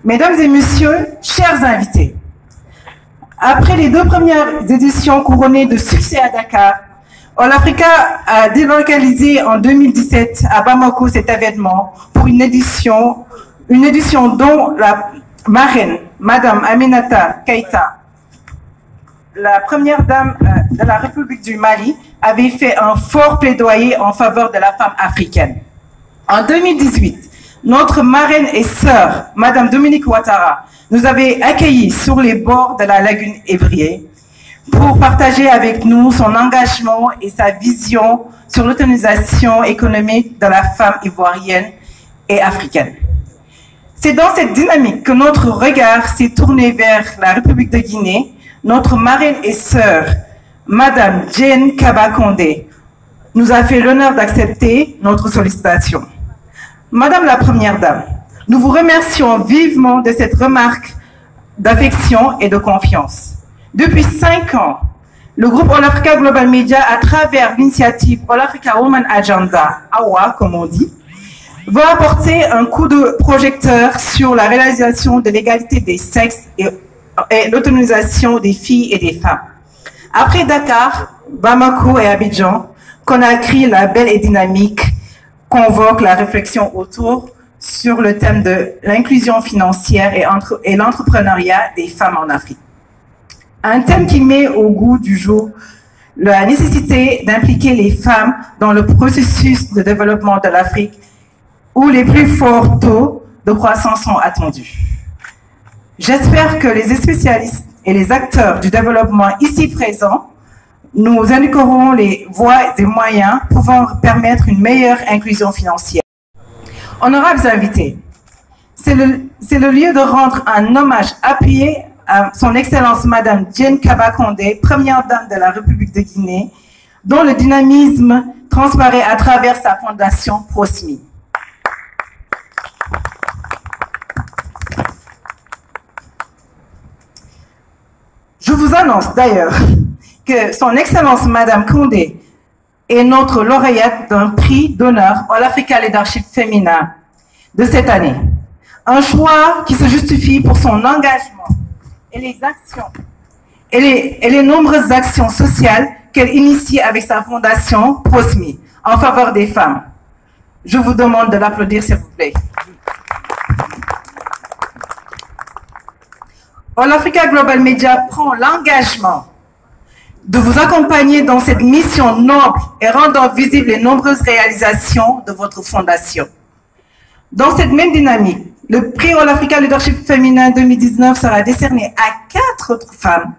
Mesdames et messieurs, chers invités, après les 2 premières éditions couronnées de succès à Dakar, All Africa a délocalisé en 2017 à Bamako cet événement pour une édition dont la marraine, Madame Aminata Keïta, la première dame de la République du Mali, avait fait un fort plaidoyer en faveur de la femme africaine. En 2018, notre marraine et sœur, Madame Dominique Ouattara, nous avait accueillis sur les bords de la lagune Évrier pour partager avec nous son engagement et sa vision sur l'autonomisation économique de la femme ivoirienne et africaine. C'est dans cette dynamique que notre regard s'est tourné vers la République de Guinée. Notre marraine et sœur, Madame Jane Kaba Condé, nous a fait l'honneur d'accepter notre sollicitation. Madame la Première Dame, nous vous remercions vivement de cette remarque d'affection et de confiance. Depuis 5 ans, le groupe All Africa Global Media, à travers l'initiative All Africa Women Agenda, AWA comme on dit, va apporter un coup de projecteur sur la réalisation de l'égalité des sexes et l'autonomisation des filles et des femmes. Après Dakar, Bamako et Abidjan, Conakry, la belle et dynamique, convoque la réflexion autour sur le thème de l'inclusion financière et l'entrepreneuriat des femmes en Afrique. Un thème qui met au goût du jour la nécessité d'impliquer les femmes dans le processus de développement de l'Afrique où les plus forts taux de croissance sont attendus. J'espère que les spécialistes et les acteurs du développement ici présents nous indiqueront les voies et moyens pouvant permettre une meilleure inclusion financière. Honorables invités, c'est le lieu de rendre un hommage appuyé à son Excellence Madame Jane Kaba Condé, première dame de la République de Guinée, dont le dynamisme transparaît à travers sa fondation Prosmi. Je vous annonce d'ailleurs que son Excellence Madame Condé est notre lauréate d'un prix d'honneur All Africa Leadership Féminin de cette année. Un choix qui se justifie pour son engagement et les actions et les nombreuses actions sociales qu'elle initie avec sa fondation Prosmi en faveur des femmes. Je vous demande de l'applaudir s'il vous plaît. All Africa Global Media prend l'engagement de vous accompagner dans cette mission noble et rendant visibles les nombreuses réalisations de votre fondation. Dans cette même dynamique, le prix All Africa Leadership Féminin 2019 sera décerné à 4 autres femmes,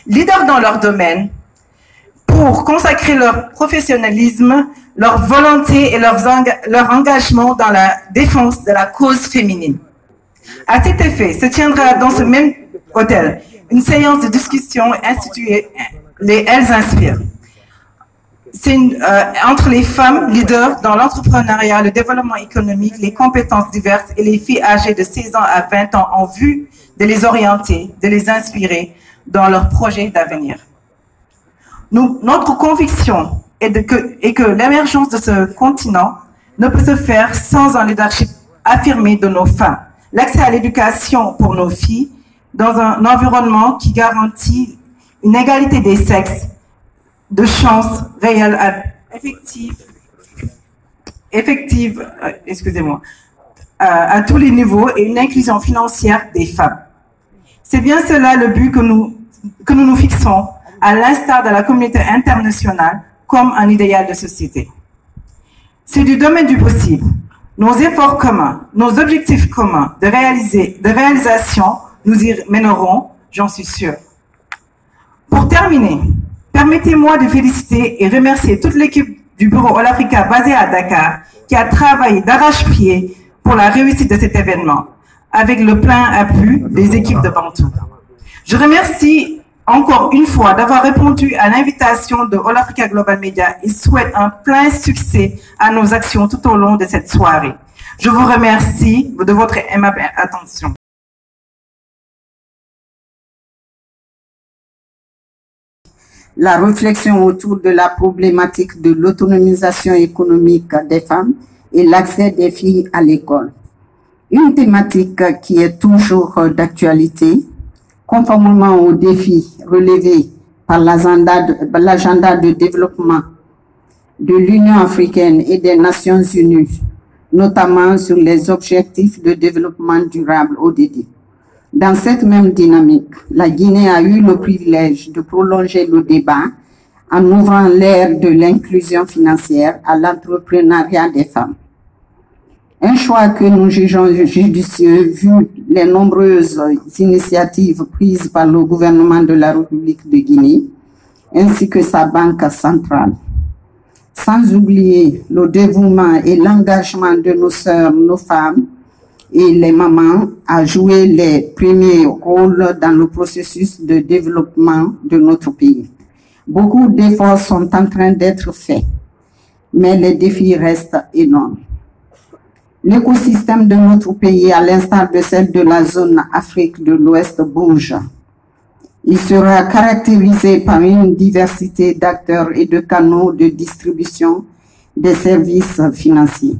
leaders dans leur domaine, pour consacrer leur professionnalisme, leur volonté et leur engagement dans la défense de la cause féminine. À cet effet, se tiendra dans ce même hôtel une séance de discussion elles inspirent. C'est entre les femmes leaders dans l'entrepreneuriat, le développement économique, les compétences diverses et les filles âgées de 16 ans à 20 ans en vue de les orienter, de les inspirer dans leurs projets d'avenir. Notre conviction est que l'émergence de ce continent ne peut se faire sans un leadership affirmé de nos femmes. L'accès à l'éducation pour nos filles dans un environnement qui garantit une égalité des sexes, de chances réelles, effectives, à tous les niveaux et une inclusion financière des femmes. C'est bien cela le but que nous fixons, à l'instar de la communauté internationale, comme un idéal de société. C'est du domaine du possible. Nos efforts communs, nos objectifs communs de réalisation nous y mèneront, j'en suis sûre. Pour terminer, permettez-moi de féliciter et remercier toute l'équipe du bureau All-Africa basé à Dakar qui a travaillé d'arrache-pied pour la réussite de cet événement, avec le plein appui des équipes de Bantou. Je remercie encore une fois d'avoir répondu à l'invitation de All-Africa Global Media et souhaite un plein succès à nos actions tout au long de cette soirée. Je vous remercie de votre aimable attention. La réflexion autour de la problématique de l'autonomisation économique des femmes et l'accès des filles à l'école. Une thématique qui est toujours d'actualité, conformément aux défis relevés par l'agenda de développement de l'Union africaine et des Nations unies, notamment sur les objectifs de développement durable ODD. Dans cette même dynamique, la Guinée a eu le privilège de prolonger le débat en ouvrant l'ère de l'inclusion financière à l'entrepreneuriat des femmes. Un choix que nous jugeons judicieux vu les nombreuses initiatives prises par le gouvernement de la République de Guinée ainsi que sa banque centrale. Sans oublier le dévouement et l'engagement de nos sœurs, nos femmes, et les mamans à jouer les premiers rôles dans le processus de développement de notre pays. Beaucoup d'efforts sont en train d'être faits, mais les défis restent énormes. L'écosystème de notre pays, à l'instar de celle de la zone Afrique de l'Ouest, bouge. Il sera caractérisé par une diversité d'acteurs et de canaux de distribution des services financiers.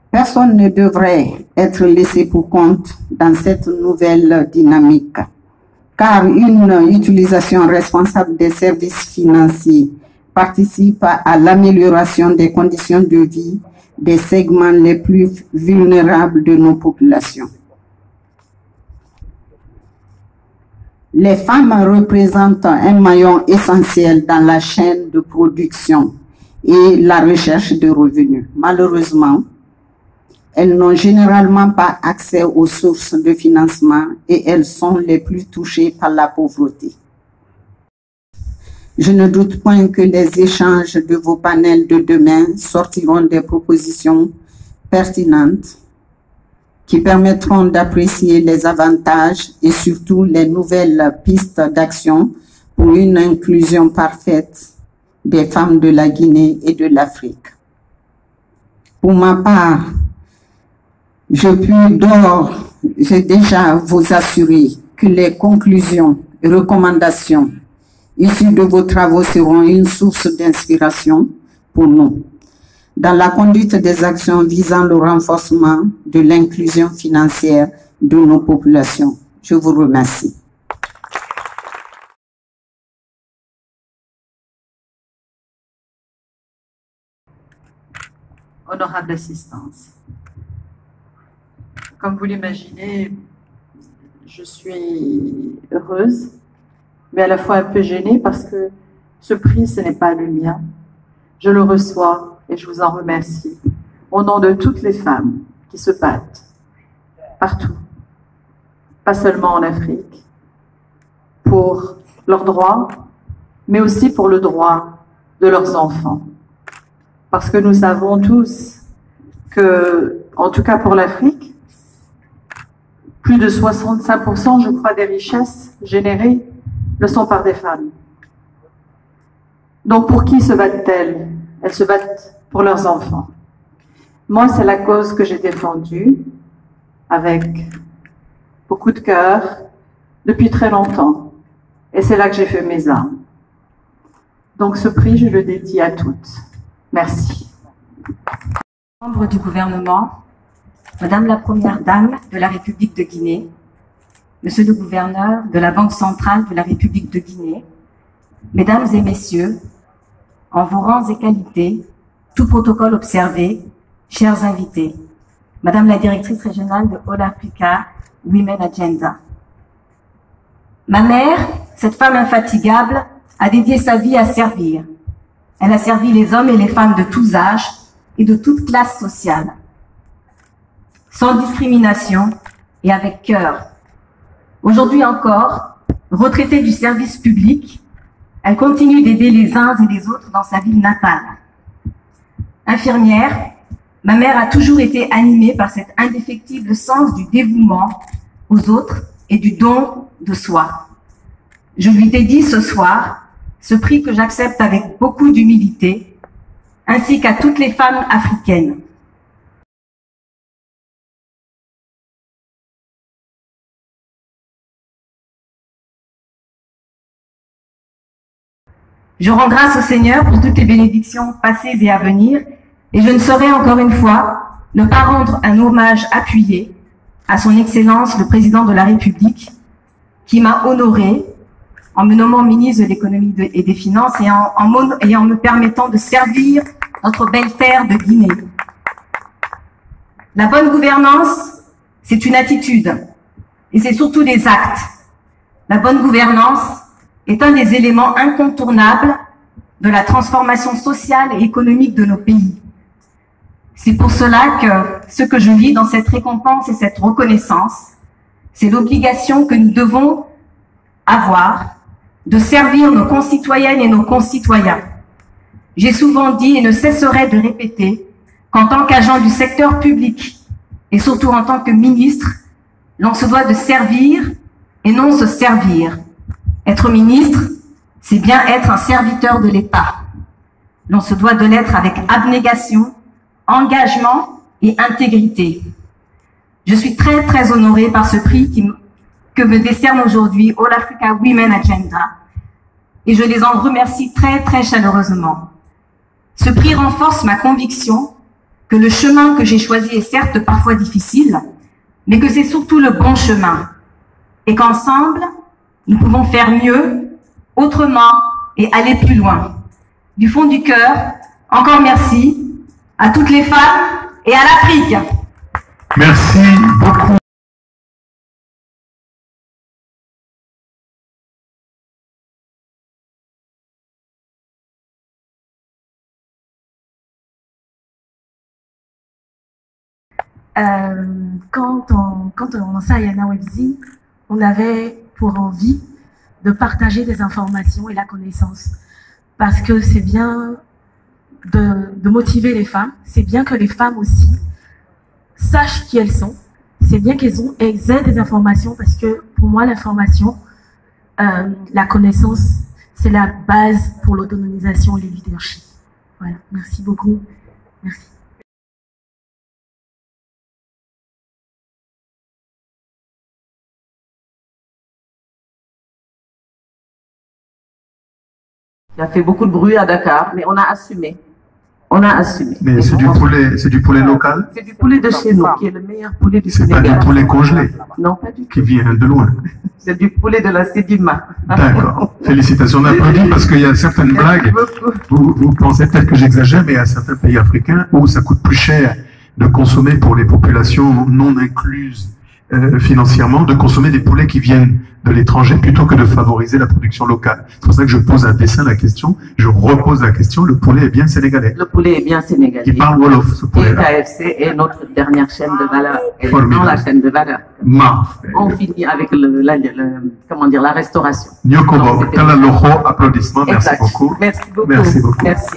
Personne ne devrait être laissé pour compte dans cette nouvelle dynamique, car une utilisation responsable des services financiers participe à l'amélioration des conditions de vie des segments les plus vulnérables de nos populations. Les femmes représentent un maillon essentiel dans la chaîne de production et la recherche de revenus. Malheureusement, elles n'ont généralement pas accès aux sources de financement et elles sont les plus touchées par la pauvreté. Je ne doute point que les échanges de vos panels de demain sortiront des propositions pertinentes qui permettront d'apprécier les avantages et surtout les nouvelles pistes d'action pour une inclusion parfaite des femmes de la Guinée et de l'Afrique. Pour ma part, je puis déjà vous assurer que les conclusions et recommandations issues de vos travaux seront une source d'inspiration pour nous dans la conduite des actions visant le renforcement de l'inclusion financière de nos populations. Je vous remercie. Honorable assistance. Comme vous l'imaginez, je suis heureuse, mais à la fois un peu gênée parce que ce prix, ce n'est pas le mien. Je le reçois et je vous en remercie au nom de toutes les femmes qui se battent partout, pas seulement en Afrique, pour leurs droits, mais aussi pour le droit de leurs enfants. Parce que nous savons tous que, en tout cas pour l'Afrique, plus de 65%, je crois, des richesses générées le sont par des femmes. Donc pour qui se battent-elles? Elles se battent pour leurs enfants. Moi, c'est la cause que j'ai défendue avec beaucoup de cœur depuis très longtemps. Et c'est là que j'ai fait mes armes. Donc ce prix, je le dédie à toutes. Merci. Membres du gouvernement, Madame la Première Dame de la République de Guinée, Monsieur le Gouverneur de la Banque centrale de la République de Guinée, Mesdames et Messieurs, en vos rangs et qualités, tout protocole observé, chers invités, Madame la Directrice régionale de All Africa Women Agenda. Ma mère, cette femme infatigable, a dédié sa vie à servir. Elle a servi les hommes et les femmes de tous âges et de toute classe sociale, sans discrimination et avec cœur. Aujourd'hui encore, retraitée du service public, elle continue d'aider les uns et les autres dans sa ville natale. Infirmière, ma mère a toujours été animée par cet indéfectible sens du dévouement aux autres et du don de soi. Je lui dédie ce soir ce prix que j'accepte avec beaucoup d'humilité, ainsi qu'à toutes les femmes africaines. Je rends grâce au Seigneur pour toutes les bénédictions passées et à venir, et je ne saurais encore une fois ne pas rendre un hommage appuyé à son Excellence le Président de la République, qui m'a honoré en me nommant ministre de l'économie et des finances et en me permettant de servir notre belle terre de Guinée. La bonne gouvernance, c'est une attitude et c'est surtout des actes. La bonne gouvernance est un des éléments incontournables de la transformation sociale et économique de nos pays. C'est pour cela que ce que je lis dans cette récompense et cette reconnaissance, c'est l'obligation que nous devons avoir de servir nos concitoyennes et nos concitoyens. J'ai souvent dit et ne cesserai de répéter qu'en tant qu'agent du secteur public et surtout en tant que ministre, l'on se doit de servir et non se servir. Être ministre, c'est bien être un serviteur de l'État. L'on se doit de l'être avec abnégation, engagement et intégrité. Je suis très très honorée par ce prix que me décerne aujourd'hui All Africa Women Agenda et je les en remercie très très chaleureusement. Ce prix renforce ma conviction que le chemin que j'ai choisi est certes parfois difficile, mais que c'est surtout le bon chemin et qu'ensemble, nous pouvons faire mieux, autrement et aller plus loin. Du fond du cœur, encore merci à toutes les femmes et à l'Afrique. Merci beaucoup. Quand on lançait Ayana Webzi, on avait pour envie de partager des informations et la connaissance. Parce que c'est bien de motiver les femmes, c'est bien que les femmes aussi sachent qui elles sont, c'est bien qu'elles aient des informations parce que pour moi l'information, la connaissance, c'est la base pour l'autonomisation et le leadership. Voilà, merci beaucoup. Merci. Il a fait beaucoup de bruit à Dakar, mais on a assumé. On a assumé. Mais c'est du poulet local? C'est du poulet de chez nous, qui est le meilleur poulet du Sénégal. C'est pas du poulet congelé? Non, pas du tout. Qui vient de loin? C'est du poulet de la Sédima. D'accord. Félicitations. On applaudit parce qu'il y a certaines blagues. Vous pensez peut-être que j'exagère, mais il y a certains pays africains où ça coûte plus cher de consommer pour les populations non incluses financièrement, de consommer des poulets qui viennent de l'étranger plutôt que de favoriser la production locale. C'est pour ça que je pose à dessein la question, je repose la question, le poulet est bien sénégalais. Le poulet est bien sénégalais. Il parle Wolof, ce poulet-là. KFC est notre dernière chaîne de valeur. Elle est dans la chaîne de valeur. On finit avec la restauration. Nyokobo, Kalaloko, applaudissements, merci beaucoup. Merci beaucoup. Merci beaucoup. Merci.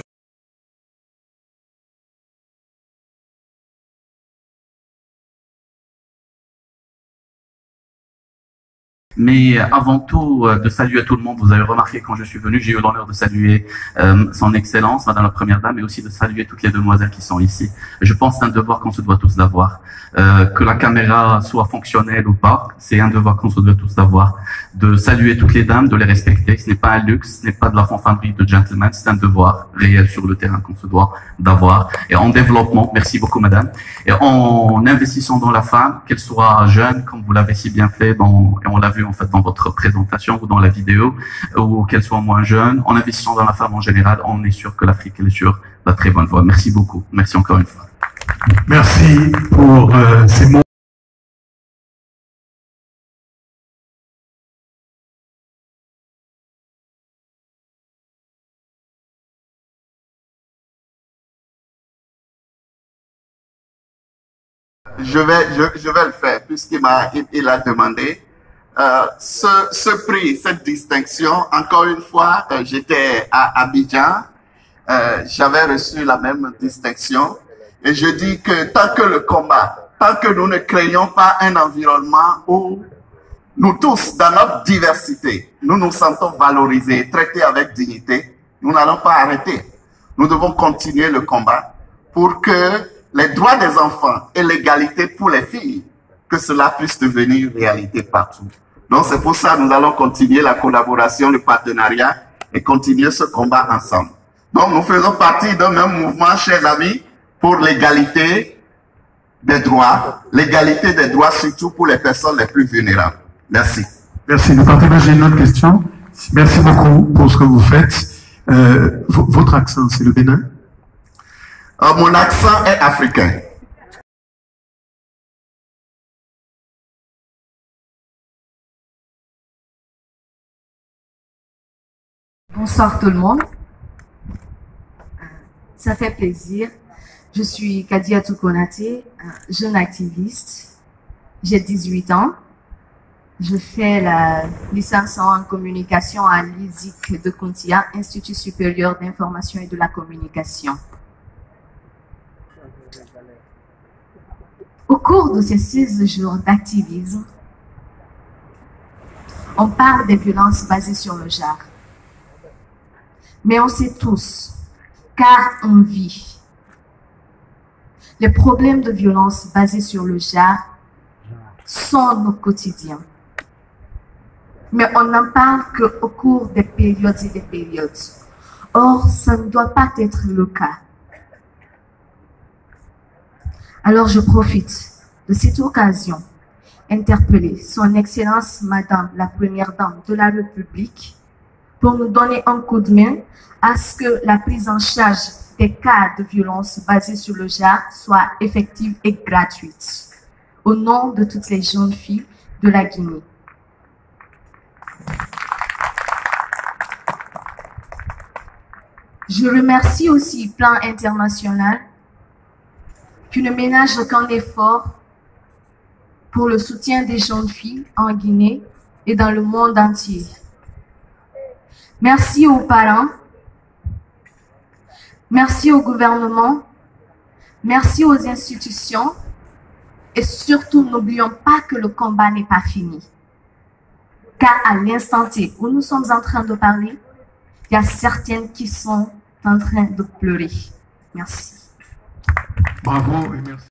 Mais avant tout, de saluer tout le monde. Vous avez remarqué quand je suis venu, j'ai eu l'honneur de saluer son Excellence, Madame la Première Dame, et aussi de saluer toutes les demoiselles qui sont ici. Je pense que c'est un devoir qu'on se doit tous d'avoir. Que la caméra soit fonctionnelle ou pas, c'est un devoir qu'on se doit tous d'avoir. De saluer toutes les dames, de les respecter. Ce n'est pas un luxe, ce n'est pas de la fanfaronnerie de gentleman, c'est un devoir réel sur le terrain qu'on se doit d'avoir. Et en développement, merci beaucoup Madame, et en investissant dans la femme, qu'elle soit jeune, comme vous l'avez si bien fait, et on l'a vu en fait dans votre présentation ou dans la vidéo, ou qu'elle soit moins jeune, en investissant dans la femme en général, on est sûr que l'Afrique elle est sur la très bonne voie. Merci beaucoup. Merci encore une fois. Merci pour ces mots. Je vais le faire puisqu'il a demandé. Ce prix, cette distinction, encore une fois, j'étais à Abidjan, j'avais reçu la même distinction et je dis que tant que nous ne créons pas un environnement où nous tous, dans notre diversité, nous nous sentons valorisés, traités avec dignité, nous n'allons pas arrêter. Nous devons continuer le combat pour que les droits des enfants et l'égalité pour les filles, que cela puisse devenir réalité partout. Donc c'est pour ça que nous allons continuer la collaboration, le partenariat et continuer ce combat ensemble. Donc nous faisons partie d'un même mouvement, chers amis, pour l'égalité des droits surtout pour les personnes les plus vulnérables. Merci. Merci. Nous partons, j'ai une autre question. Merci beaucoup pour ce que vous faites. Votre accent, c'est le Bénin? Mon accent est africain. Bonsoir tout le monde. Ça fait plaisir. Je suis Kadiatou Konaté, jeune activiste. J'ai 18 ans. Je fais la licence en communication à l'ISIC de Kuntia, Institut supérieur d'information et de la communication. Au cours de ces 16 jours d'activisme, on parle des violences basées sur le genre. Mais on sait tous, car on vit, les problèmes de violence basés sur le genre sont nos quotidiens. Mais on n'en parle qu'au cours des périodes et des périodes. Or, ça ne doit pas être le cas. Alors, je profite de cette occasion interpeller Son Excellence Madame la Première Dame de la République pour nous donner un coup de main à ce que la prise en charge des cas de violence basés sur le genre soit effective et gratuite, au nom de toutes les jeunes filles de la Guinée. Je remercie aussi Plan International qui ne ménage aucun effort pour le soutien des jeunes filles en Guinée et dans le monde entier. Merci aux parents, merci au gouvernement, merci aux institutions et surtout n'oublions pas que le combat n'est pas fini. Car à l'instant T où nous sommes en train de parler, il y a certaines qui sont en train de pleurer. Merci. Bravo et merci.